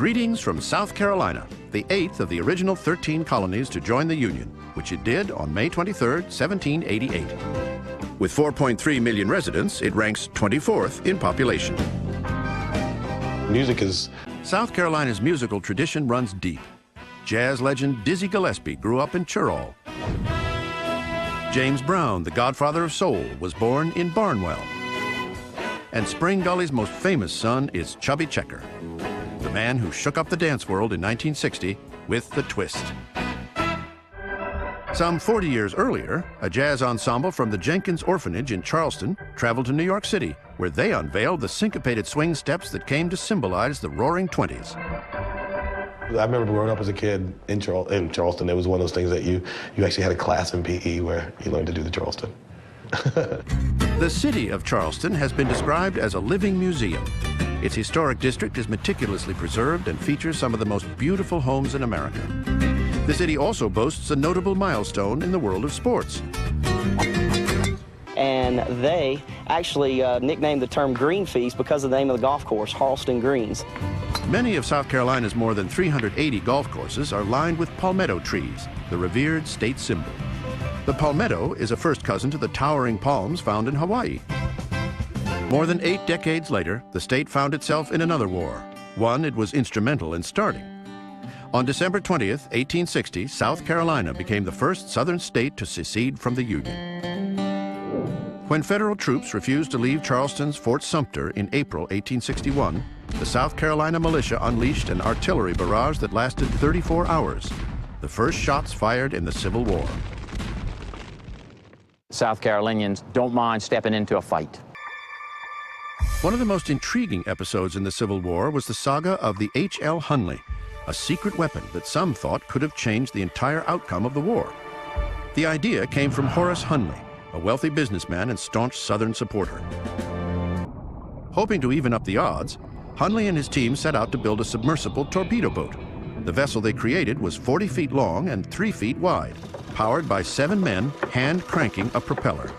Greetings from South Carolina, the 8th of the original 13 colonies to join the Union, which it did on May 23, 1788. With 4.3 million residents, it ranks 24th in population. Music is... South Carolina's musical tradition runs deep. Jazz legend Dizzy Gillespie grew up in Churrall. James Brown, the godfather of soul, was born in Barnwell. And Spring Gully's most famous son is Chubby Checker, the man who shook up the dance world in 1960 with the twist. Some 40 years earlier, a jazz ensemble from the Jenkins Orphanage in Charleston traveled to New York City, where they unveiled the syncopated swing steps that came to symbolize the Roaring Twenties. I remember growing up as a kid in Charleston, it was one of those things that you actually had a class in PE where you learned to do the Charleston. The city of Charleston has been described as a living museum. Its historic district is meticulously preserved and features some of the most beautiful homes in America. The city also boasts a notable milestone in the world of sports. And they actually nicknamed the term Green Feast because of the name of the golf course, Harleston Greens. Many of South Carolina's more than 380 golf courses are lined with palmetto trees, the revered state symbol. The palmetto is a first cousin to the towering palms found in Hawaii. More than 8 decades later, the state found itself in another war, one it was instrumental in starting. On December 20th, 1860, South Carolina became the first southern state to secede from the Union. When federal troops refused to leave Charleston's Fort Sumter in April 1861, the South Carolina militia unleashed an artillery barrage that lasted 34 hours, the first shots fired in the Civil War. South Carolinians don't mind stepping into a fight. One of the most intriguing episodes in the Civil War was the saga of the H.L. Hunley, a secret weapon that some thought could have changed the entire outcome of the war. The idea came from Horace Hunley, a wealthy businessman and staunch Southern supporter. Hoping to even up the odds, Hunley and his team set out to build a submersible torpedo boat. The vessel they created was 40 feet long and 3 feet wide, powered by 7 men hand-cranking a propeller.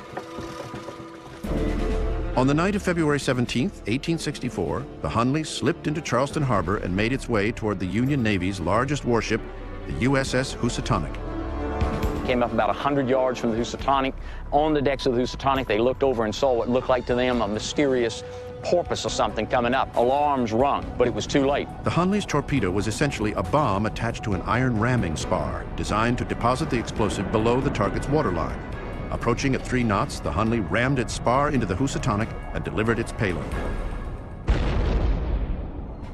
On the night of February 17, 1864, the Hunley slipped into Charleston Harbor and made its way toward the Union Navy's largest warship, the USS Housatonic. Came up about 100 yards from the Housatonic. On the decks of the Housatonic, they looked over and saw what looked like to them a mysterious porpoise or something coming up. Alarms rung, but it was too late. The Hunley's torpedo was essentially a bomb attached to an iron ramming spar designed to deposit the explosive below the target's waterline. Approaching at 3 knots, the Hunley rammed its spar into the Housatonic and delivered its payload.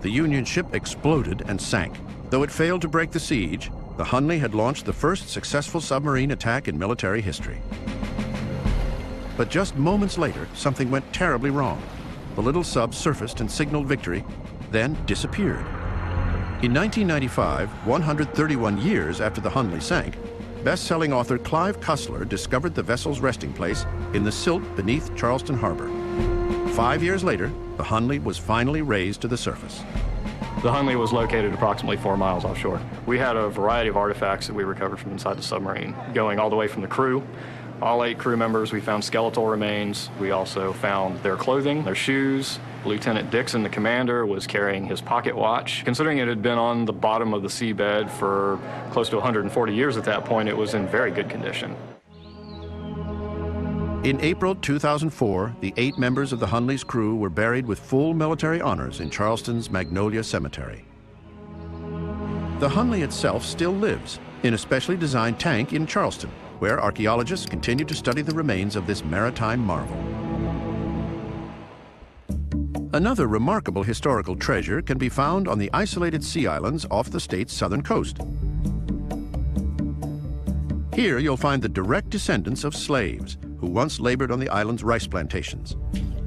The Union ship exploded and sank. Though it failed to break the siege, the Hunley had launched the first successful submarine attack in military history. But just moments later, something went terribly wrong. The little sub surfaced and signaled victory, then disappeared. In 1995, 131 years after the Hunley sank, best-selling author Clive Cussler discovered the vessel's resting place in the silt beneath Charleston Harbor. 5 years later, the Hunley was finally raised to the surface. The Hunley was located approximately 4 miles offshore. We had a variety of artifacts that we recovered from inside the submarine, going all the way from the crew. All 8 crew members, we found skeletal remains. We also found their clothing, their shoes. Lieutenant Dixon, the commander, was carrying his pocket watch. Considering it had been on the bottom of the seabed for close to 140 years at that point, it was in very good condition. In April 2004, the 8 members of the Hunley's crew were buried with full military honors in Charleston's Magnolia Cemetery. The Hunley itself still lives in a specially designed tank in Charleston, where archaeologists continue to study the remains of this maritime marvel. Another remarkable historical treasure can be found on the isolated sea islands off the state's southern coast. Here you'll find the direct descendants of slaves who once labored on the island's rice plantations.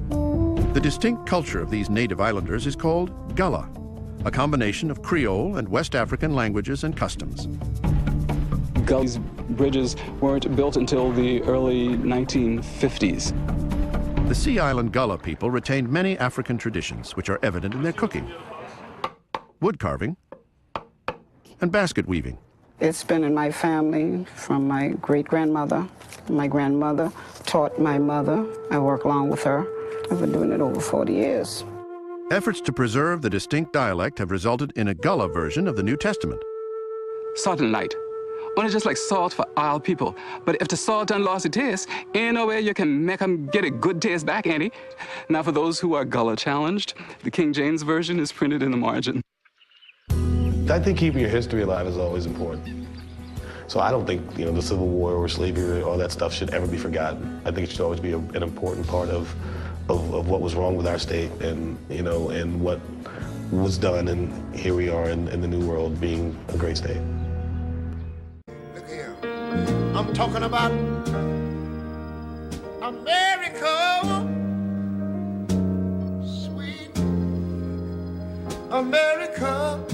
The distinct culture of these native islanders is called Gullah, a combination of Creole and West African languages and customs. Gullah's bridges weren't built until the early 1950s. The Sea Island Gullah people retained many African traditions, which are evident in their cooking, wood carving, and basket weaving. It's been in my family from my great-grandmother. My grandmother taught my mother. I work along with her. I've been doing it over 40 years. Efforts to preserve the distinct dialect have resulted in a Gullah version of the New Testament. Salt and light. Only just like salt for all people. But if the salt done lost its taste, ain't no way you can make them get a good taste back, Andy. Now for those who are Gullah challenged, the King James Version is printed in the margin. I think keeping your history alive is always important. So I don't think, the Civil War or slavery or all that stuff should ever be forgotten. I think it should always be an important part of what was wrong with our state and, and what was done, and here we are in the new world being a great state. Look here, I'm talking about America, sweet America.